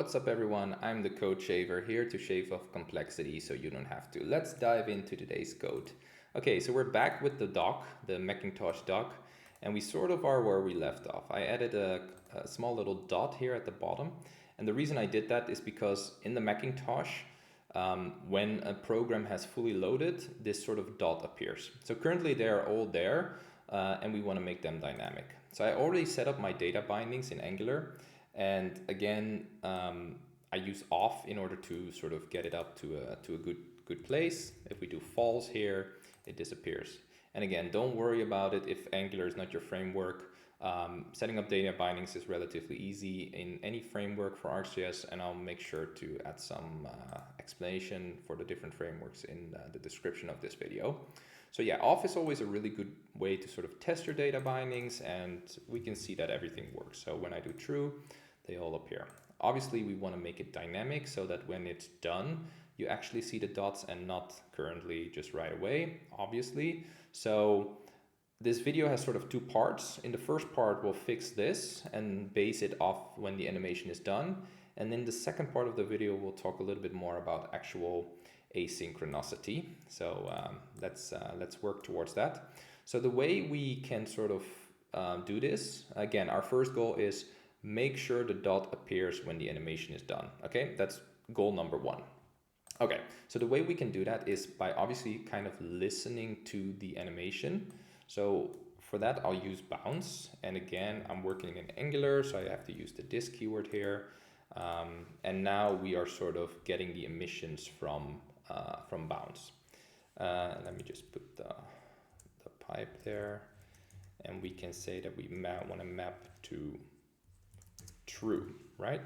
What's up everyone, I'm the code shaver here to shave off complexity so you don't have to. Let's dive into today's code. Okay, so we're back with the doc, the Macintosh doc, and we sort of are where we left off. I added a small little dot here at the bottom, and the reason I did that is because in the Macintosh, when a program has fully loaded, this sort of dot appears. So currently they are all there, and we want to make them dynamic. So I already set up my data bindings in Angular. And again, I use off in order to sort of get it up to a good place. If we do false here, it disappears. And again, don't worry about it if Angular is not your framework. Setting up data bindings is relatively easy in any framework for RxJs, and I'll make sure to add some explanation for the different frameworks in the description of this video. So yeah, off is always a really good way to sort of test your data bindings, and we can see that everything works. So when I do true, they all appear. Obviously, we want to make it dynamic so that when it's done, you actually see the dots and not currently just right away, obviously. So this video has sort of two parts. In the first part, we'll fix this and base it off when the animation is done. And in the second part of the video, we'll talk a little bit more about actual asynchronicity. So let's work towards that. So the way we can sort of do this, again, our first goal is make sure the dot appears when the animation is done. Okay, that's goal number one. Okay, so the way we can do that is by obviously kind of listening to the animation. So for that, I'll use bounce. And again, I'm working in Angular, so I have to use the this keyword here. And now we are sort of getting the emissions from bounce. Let me just put the pipe there, and we can say that we want to map to true, right?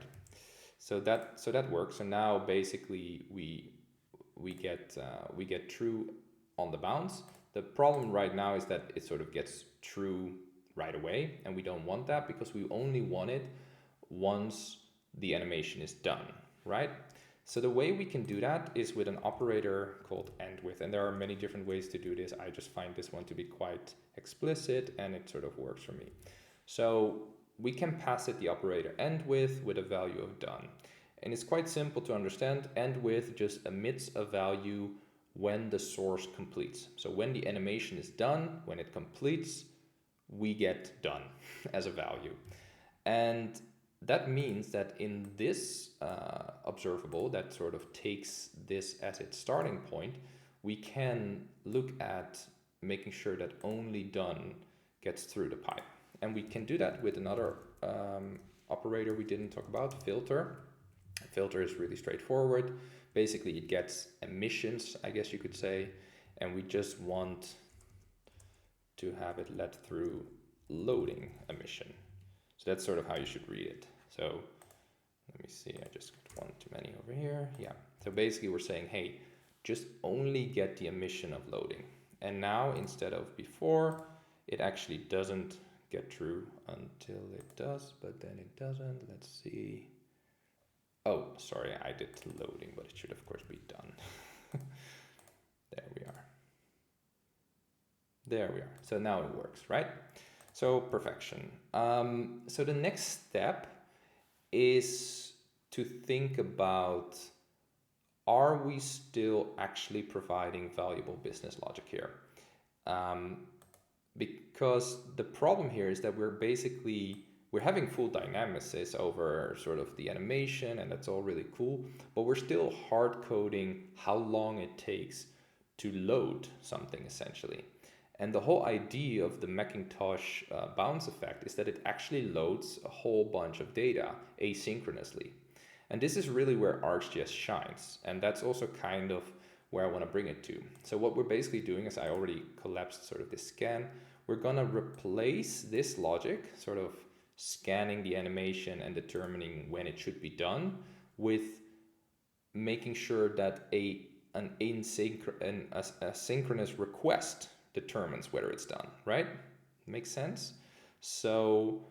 So that works. So now basically we get true on the bounce. The problem right now is that it sort of gets true right away, and we don't want that because we only want it once the animation is done, right? So the way we can do that is with an operator called endWith, and there are many different ways to do this. I just find this one to be quite explicit, and it sort of works for me. So we can pass it the operator endWith with a value of done. And it's quite simple to understand. EndWith just emits a value when the source completes. So when the animation is done, when it completes, we get done as a value. And that means that in this observable that sort of takes this as its starting point, we can look at making sure that only done gets through the pipe. And we can do that with another operator we didn't talk about, filter. Filter is really straightforward. Basically, it gets emissions, I guess you could say, and we just want to have it let through loading emission. So that's sort of how you should read it. So let me see, I just got one too many over here. Yeah, so basically we're saying, hey, just only get the emission of loading. And now instead of before, it actually doesn't get true until it does, but then it doesn't. Let's see. Oh, sorry, I did loading, but it should of course be done. There we are. There we are. So now it works, right? So perfection. So the next step is to think about, are we still actually providing valuable business logic here? Because the problem here is that we're having full dynamics over sort of the animation, and that's all really cool, but we're still hard coding how long it takes to load something essentially. And the whole idea of the Macintosh bounce effect is that it actually loads a whole bunch of data asynchronously. And this is really where RxJs shines. And that's also kind of where I want to bring it to. So what we're basically doing is, I already collapsed sort of this scan. We're going to replace this logic, sort of scanning the animation and determining when it should be done, with making sure that an asynchronous request determines whether it's done, right? Makes sense? So,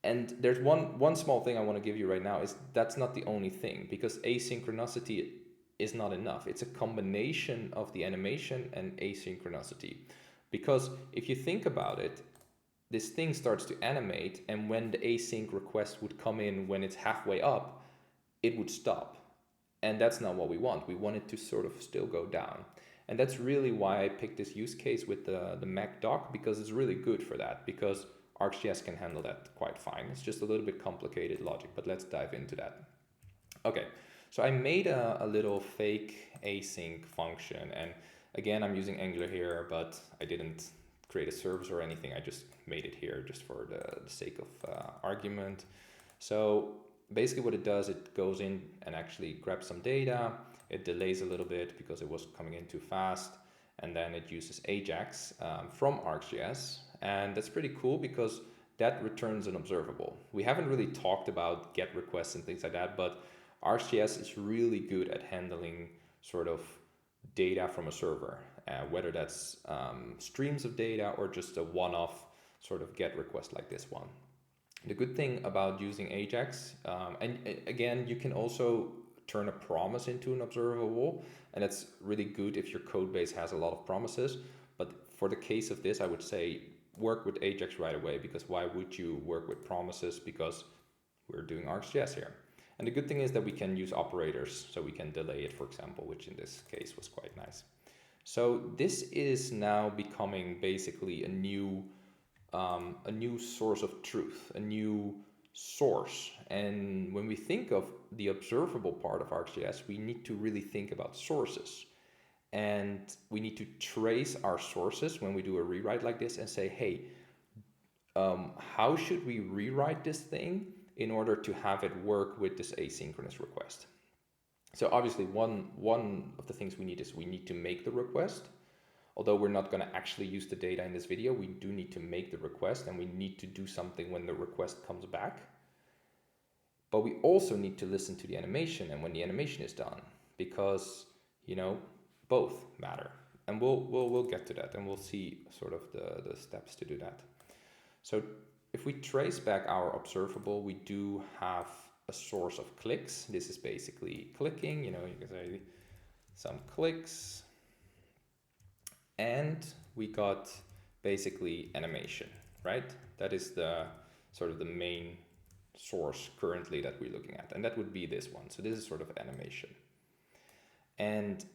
and there's one small thing I want to give you right now is that's not the only thing, because asynchronicity is not enough. It's a combination of the animation and asynchronicity. Because if you think about it, this thing starts to animate, and when the async request would come in when it's halfway up, it would stop. And that's not what we want. We want it to sort of still go down. And that's really why I picked this use case with the Mac dock, because it's really good for that, because RxJs can handle that quite fine. It's just a little bit complicated logic, but let's dive into that. Okay, so I made a little fake async function, and again, I'm using Angular here, but I didn't create a service or anything. I just made it here just for the sake of argument. So basically what it does, it goes in and actually grabs some data. It delays a little bit because it was coming in too fast. And then it uses Ajax from RxJs. And that's pretty cool because that returns an observable. We haven't really talked about GET requests and things like that, but RxJS is really good at handling sort of data from a server, whether that's streams of data or just a one-off sort of GET request like this one. The good thing about using Ajax, and again, you can also turn a promise into an observable, and it's really good if your code base has a lot of promises. But for the case of this, I would say work with Ajax right away, because why would you work with promises? Because we're doing RxJS here. And the good thing is that we can use operators, so we can delay it, for example, which in this case was quite nice. So this is now becoming basically a new source of truth, a new source. And when we think of the observable part of RxJS, we need to really think about sources. And we need to trace our sources when we do a rewrite like this and say, hey, how should we rewrite this thing in order to have it work with this asynchronous request? So obviously one of the things we need is we need to make the request. Although we're not going to actually use the data in this video, we do need to make the request, and we need to do something when the request comes back. But we also need to listen to the animation and when the animation is done, because, you know, both matter. And we'll get to that, and we'll see sort of the steps to do that. So if we trace back our observable, we do have a source of clicks. This is basically clicking, you know, you can say some clicks. And we got basically animation, right? That is the sort of the main source currently that we're looking at. And that would be this one. So this is sort of animation. And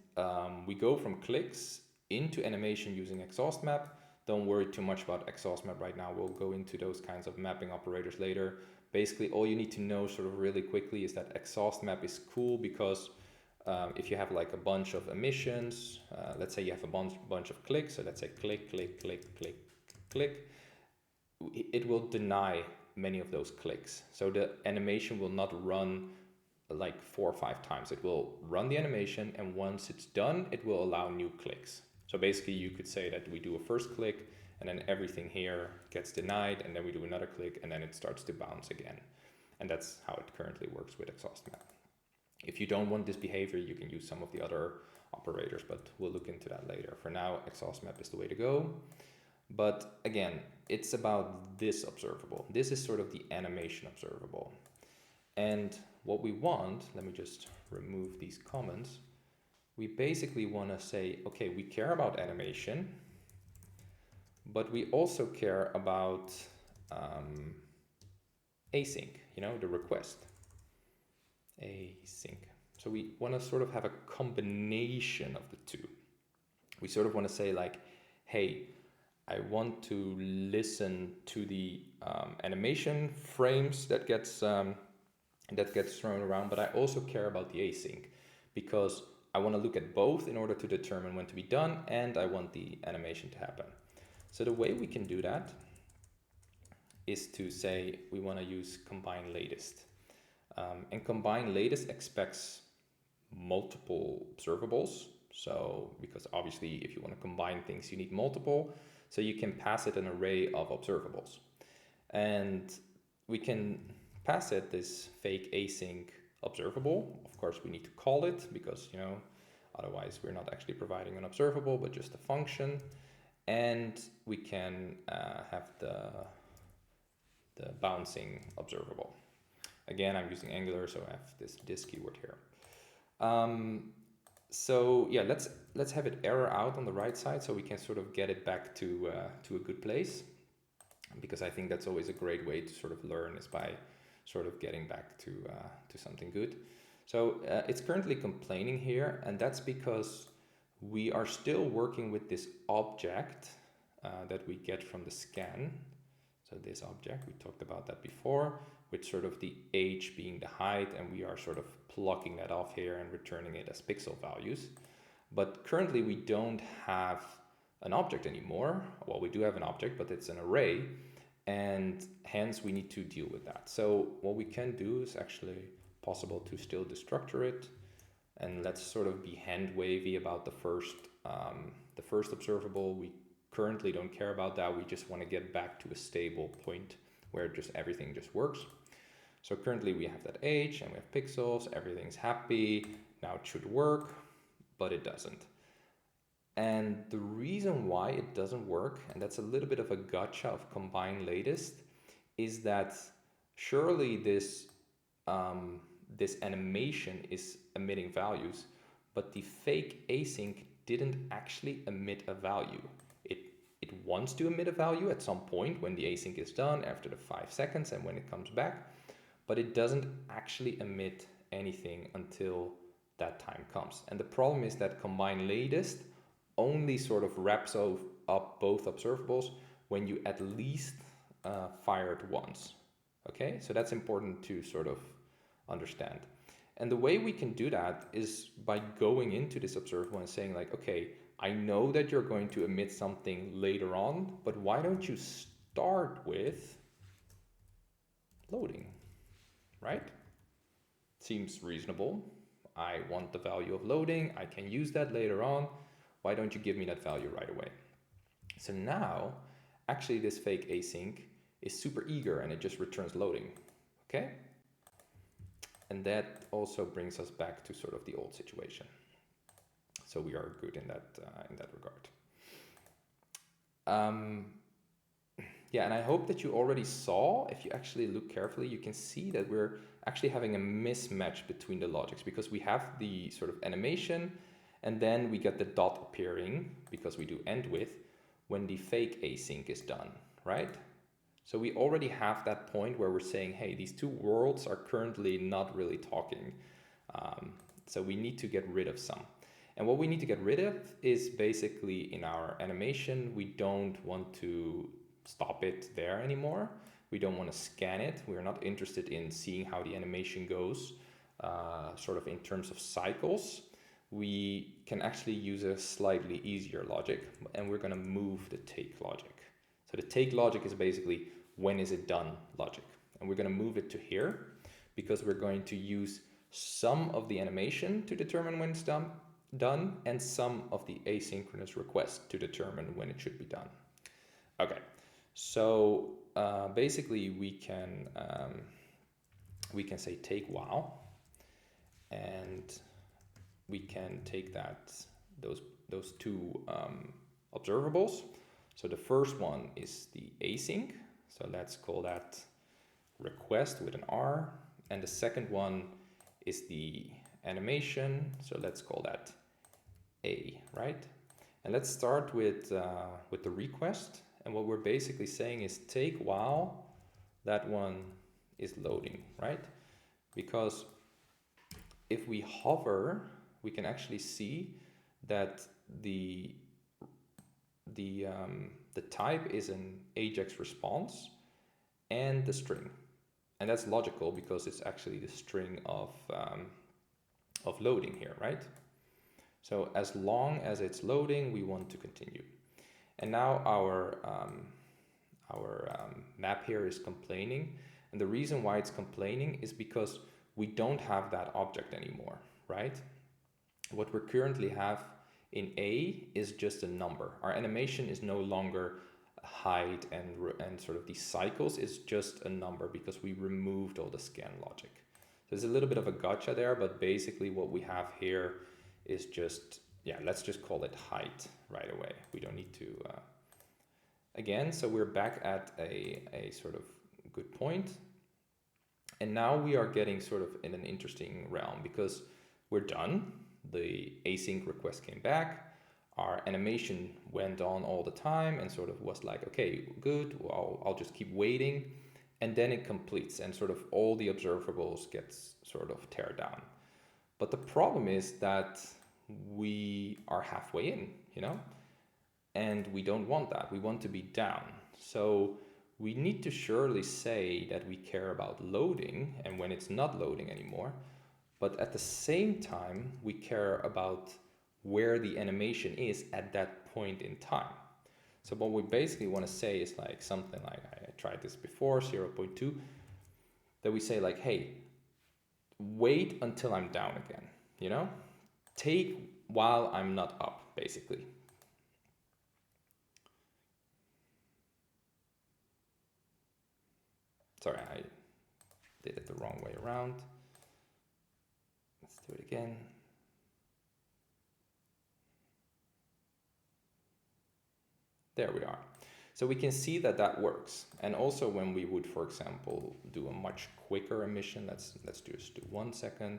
we go from clicks into animation using exhaust map. Don't worry too much about exhaust map right now. We'll go into those kinds of mapping operators later. Basically, all you need to know sort of really quickly is that exhaust map is cool because if you have like a bunch of emissions, let's say you have a bunch of clicks, so let's say click, click, click, click, click, it will deny many of those clicks. So the animation will not run like 4 or 5 times. It will run the animation, and once it's done, it will allow new clicks. So basically you could say that we do a first click, and then everything here gets denied, and then we do another click, and then it starts to bounce again. And that's how it currently works with exhaust map. If you don't want this behavior, you can use some of the other operators, but we'll look into that later. For now, exhaust map is the way to go. But again, it's about this observable. This is sort of the animation observable. And what we want, let me just remove these comments. We basically want to say, okay, we care about animation, but we also care about async, you know, the request. Async. So we want to sort of have a combination of the two. We sort of want to say like, hey, I want to listen to the animation frames that gets thrown around, but I also care about the async because I want to look at both in order to determine when to be done, and I want the animation to happen. So the way we can do that is to say we want to use combine latest. And combine latest expects multiple observables. So because obviously if you want to combine things, you need multiple. So you can pass it an array of observables. And we can pass it this fake async observable. Of course, we need to call it because, you know, otherwise we're not actually providing an observable, but just a function. And we can have the bouncing observable. Again, I'm using Angular, so I have this keyword here. So yeah, let's have it error out on the right side so we can sort of get it back to a good place. because I think that's always a great way to sort of learn, is by sort of getting back to something good. So it's currently complaining here, and that's because we are still working with this object that we get from the scan. So this object, we talked about that before, with sort of the age being the height, and we are sort of plucking that off here and returning it as pixel values. But currently we don't have an object anymore. Well, we do have an object, but it's an array, and hence we need to deal with that. So what we can do is actually possible to still destructure it, and let's sort of be hand wavy about the first observable. We currently don't care about that. We just want to get back to a stable point where just everything just works. So currently we have that age and we have pixels, everything's happy. Now it should work, but it doesn't. And the reason why it doesn't work, and that's a little bit of a gotcha of combine latest, is that surely this animation is emitting values, but the fake async didn't actually emit a value. It wants to emit a value at some point when the async is done after the 5 seconds and when it comes back, but it doesn't actually emit anything until that time comes. And the problem is that combine latest only sort of wraps up both observables when you at least fire it once. Okay, so that's important to sort of understand. And the way we can do that is by going into this observable and saying like, okay, I know that you're going to emit something later on, but why don't you start with loading, right? Seems reasonable. I want the value of loading. I can use that later on. Why don't you give me that value right away? So now, actually this fake async is super eager and it just returns loading, okay? And that also brings us back to sort of the old situation. So we are good in that regard. Yeah, and I hope that you already saw, if you actually look carefully, you can see that we're actually having a mismatch between the logics, because we have the sort of animation and then we get the dot appearing, because we do end with, when the fake async is done, right? So we already have that point where we're saying, hey, these two worlds are currently not really talking. So we need to get rid of some. And what we need to get rid of is basically in our animation, we don't want to stop it there anymore. We don't want to scan it. We're not interested in seeing how the animation goes, sort of in terms of cycles. We can actually use a slightly easier logic, and we're going to move the take logic. So the take logic is basically when is it done logic. And we're going to move it to here because we're going to use some of the animation to determine when it's done, and some of the asynchronous request to determine when it should be done. Okay, so basically we can say take while, and we can take those two observables. So the first one is the async, so let's call that request with an R, and the second one is the animation, so let's call that A, right? And let's start with the request, and what we're basically saying is take while that one is loading, right? Because if we hover, we can actually see that the type is an AJAX response and the string, and that's logical because it's actually the string of loading here, right? So as long as it's loading, we want to continue. And now our map here is complaining, and the reason why it's complaining is because we don't have that object anymore, right? What we currently have in A is just a number. Our animation is no longer height and sort of these cycles, is just a number because we removed all the scan logic. So there's a little bit of a gotcha there, but basically what we have here is just, yeah, let's just call it height right away. We don't need to, again, so we're back at a sort of good point. And now we are getting sort of in an interesting realm because we're done. The async request came back. our animation went on all the time and sort of was like, okay, good, well, I'll just keep waiting. And then it completes and sort of all the observables gets sort of tear down. But the problem is that we are halfway in, you know, and we don't want that. We want to be down. So we need to surely say that we care about loading and when it's not loading anymore. But at the same time, we care about where the animation is at that point in time. So what we basically want to say is like something like, I tried this before, 0.2, that we say like, hey, wait until I'm down again, you know? Take while I'm not up, basically. Sorry, I did it the wrong way around. Let's do it again. There we are. So we can see that that works. And also when we would, for example, do a much quicker emission, let's just do 1 second.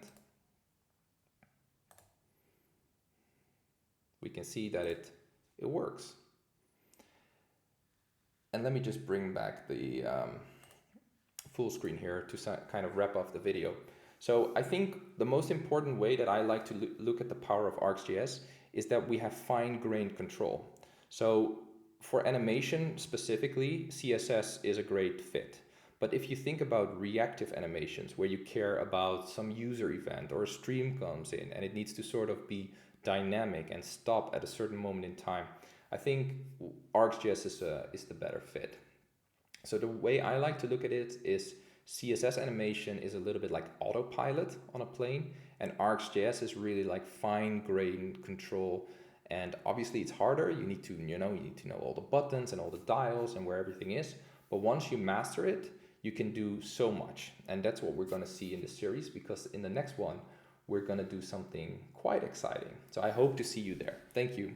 We can see that it works. And let me just bring back the full screen here to kind of wrap up the video. So I think the most important way that I like to look at the power of RxJS is that we have fine-grained control. So for animation specifically, CSS is a great fit. But if you think about reactive animations where you care about some user event or a stream comes in and it needs to sort of be dynamic and stop at a certain moment in time, I think RxJS is the better fit. So the way I like to look at it is CSS animation is a little bit like autopilot on a plane, and RxJS is really like fine-grained control. And obviously it's harder. You need to know all the buttons and all the dials and where everything is. But once you master it, you can do so much. And that's what we're going to see in the series, because in the next one, we're going to do something quite exciting. So I hope to see you there. Thank you.